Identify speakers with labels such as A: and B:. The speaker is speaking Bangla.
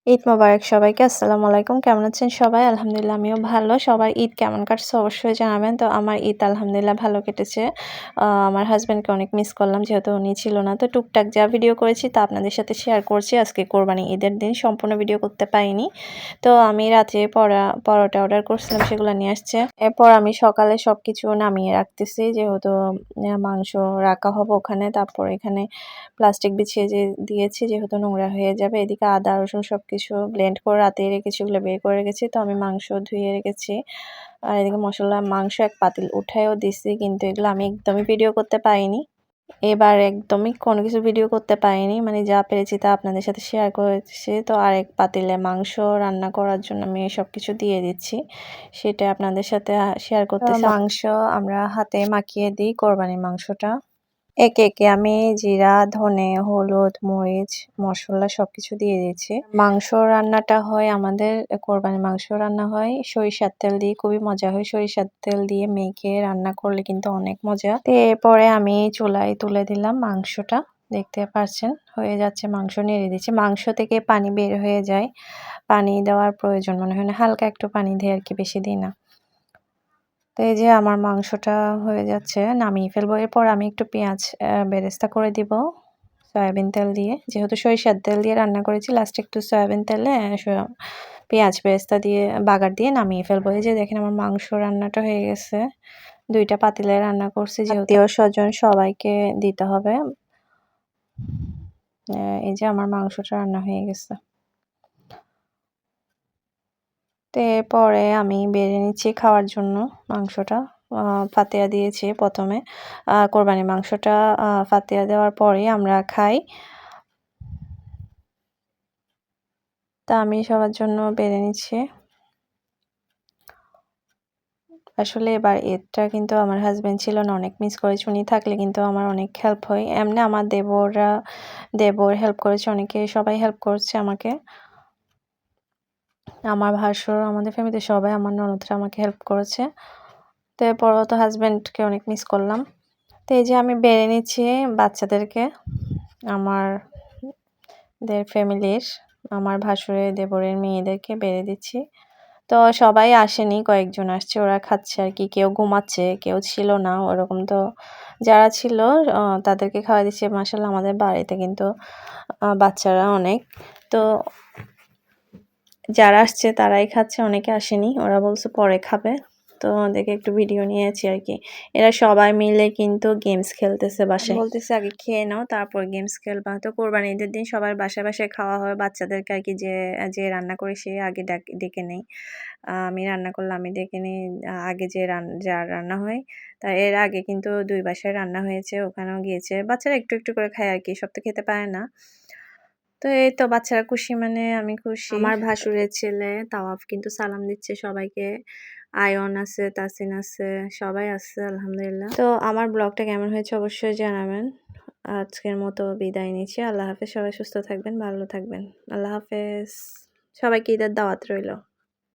A: ঈদ মোবারক সবাইকে। আসসালামু আলাইকুম। কেমন আছেন সবাই? আলহামদুলিল্লাহ আমিও ভালো। সবার ঈদ কেমন কাটছে অবশ্যই জানাবেন। তো আমার ঈদ আলহামদুলিল্লাহ ভালো কেটেছে। আমার হাসব্যান্ডকে অনেক মিস করলাম যেহেতু উনি ছিল না। তো টুকটাক যা ভিডিও করেছি তা আপনাদের সাথে শেয়ার করছি। আজকে কোরবানি ঈদের দিন সম্পূর্ণ ভিডিও করতে পারিনি। তো আমি রাতে পরোটা অর্ডার করছিলাম সেগুলো নিয়ে আসছে। এরপর আমি সকালে সবকিছু নামিয়ে রাখতেছি যেহেতু মাংস রাখা হবে ওখানে। তারপর এখানে প্লাস্টিক বিছিয়ে দিয়েছি যেহেতু নোংরা হয়ে যাবে। এদিকে আদা, রসুন সবকিছু ব্লেন্ড করে রাতেই রেখেছি, ওগুলো বের করে রেখেছি। তো আমি মাংস ধুয়ে রেখেছি। আর এদিকে মাংস এক পাতিল উঠায়ও দিছি। কিন্তু এগুলো আমি একদমই ভিডিও করতে পারিনি। এবার একদমই কোনো কিছু ভিডিও করতে পারিনি। মানে যা পেরেছি তা আপনাদের সাথে শেয়ার করেছি। তো আরেক পাতিলে মাংস রান্না করার জন্য আমি সবকিছু দিয়ে দিচ্ছি। সেটা আপনাদের সাথে শেয়ার করতেছি। মাংস আমরা হাতে মাখিয়ে দিই কোরবানির মাংসটা। একে, একে আমি জিরা, ধনে, হলুদ, মরিচ, মসলা সবকিছু দিয়ে দিয়েছি। মাংস রান্নাটা হয় আমাদের কোরবানির মাংস রান্না হয় সরিষার তেল দিয়ে, খুবই মজা হয়। সরিষার তেল দিয়ে মেখে রান্না করলে কিন্তু অনেক মজা। তো এরপরে আমি চুলায় তুলে দিলাম মাংসটা। দেখতে পাচ্ছেন হয়ে যাচ্ছে, মাংস নেড়ে দিচ্ছি। মাংস থেকে পানি বের হয়ে যায়। পানি দেওয়ার প্রয়োজন মনে হয় না, হালকা একটু পানি দিয়ে আরকি, বেশি দিই না। তো এই যে আমার মাংসটা হয়ে যাচ্ছে, নামিয়ে ফেলবো। এরপর আমি একটু পেঁয়াজ বেরেস্তা করে দিব সয়াবিন তেল দিয়ে। যেহেতু সরিষার তেল দিয়ে রান্না করেছি, লাস্টে একটু সয়াবিন তেলে পেঁয়াজ বেরেস্তা দিয়ে বাগার দিয়ে নামিয়ে ফেলবো। এই যে দেখেন আমার মাংস রান্নাটা হয়ে গেছে। ২ টা পাতিলে রান্না করছি যেহেতু আত্মীয়-স্বজন সবাইকে দিতে হবে। এই যে আমার মাংসটা রান্না হয়ে গেছে। তো এরপরে আমি বেড়ে নিচ্ছি খাওয়ার জন্য মাংসটা। ফাতেয়া দিয়েছি ১ম এ। কোরবানির মাংসটা ফাতেয়া দেওয়ার পরেই আমরা খাই। তা আমি সবার জন্য বেড়ে নিচ্ছি। আসলে এবার ঈদটা কিন্তু আমার হাসব্যান্ড ছিল না, অনেক মিস করেছি। উনি থাকলে কিন্তু আমার অনেক হেল্প হয়। এমনি আমার দেবর হেল্প করেছে অনেকে, সবাই হেল্প করছে আমাকে। আমার ভাসুর, আমাদের ফ্যামিলিতে সবাই, আমার ননদরা আমাকে হেল্প করেছে। তো এরপরও তো হাসব্যান্ডকে অনেক মিস করলাম। তো এই যে আমি বেড়ে নিচ্ছি বাচ্চাদেরকে, আমাদের ফ্যামিলির, আমার ভাসুরের দেবরের মেয়েদেরকে বেড়ে দিচ্ছি। তো সবাই আসেনি, কয়েকজন আসছে, ওরা খাচ্ছে আরকি। কেউ ঘুমাচ্ছে, কেউ ছিল না ওরকম। তো যারা ছিল তাদেরকে খাওয়াই দিচ্ছি। মাশাআল্লাহ আমাদের বাড়িতে কিন্তু বাচ্চারা অনেক। তো যারা আসছে তারাই খাচ্ছে, অনেকে আসেনি। ওরা বলছে পরে খাবে। তো ওদেরকে একটু ভিডিও নিয়েছি আরকি। এরা সবাই মিলে কিন্তু গেমস খেলতেছে বাসায়। বলতেছে আগে খেয়ে নাও তারপর গেমস খেলবা। তো কোরবানির ঈদের দিন সবার বাসায়, বাসায় খাওয়া হয়। বাচ্চাদেরকে আরকি যে রান্না করে সে আগে ডেকে নেই। আমি রান্না করলে আমি ডেকে নিই আগে যার রান্না হয়। তা এর আগে কিন্তু ২ বাসায় রান্না হয়েছে, ওখানেও গিয়েছে। বাচ্চারা একটু, একটু করে খায় আরকি, সব তো খেতে পারে না। তো এই তো বাচ্চারা খুশি মানে আমি খুশি। আমার ভাসুরের ছেলে তাওয়াফ কিন্তু সালাম দিচ্ছে সবাইকে। আয়ন আছে, তাসিন আছে, সবাই আছে আলহামদুলিল্লাহ। তো আমার ব্লগটা কেমন হয়েছে অবশ্যই জানাবেন। আজকের মতো বিদায় নিচ্ছি। আল্লাহ হাফেজ। সবাই সুস্থ থাকবেন, ভালো থাকবেন। আল্লাহ হাফেজ। সবাইকে ঈদের দাওয়াত রইল।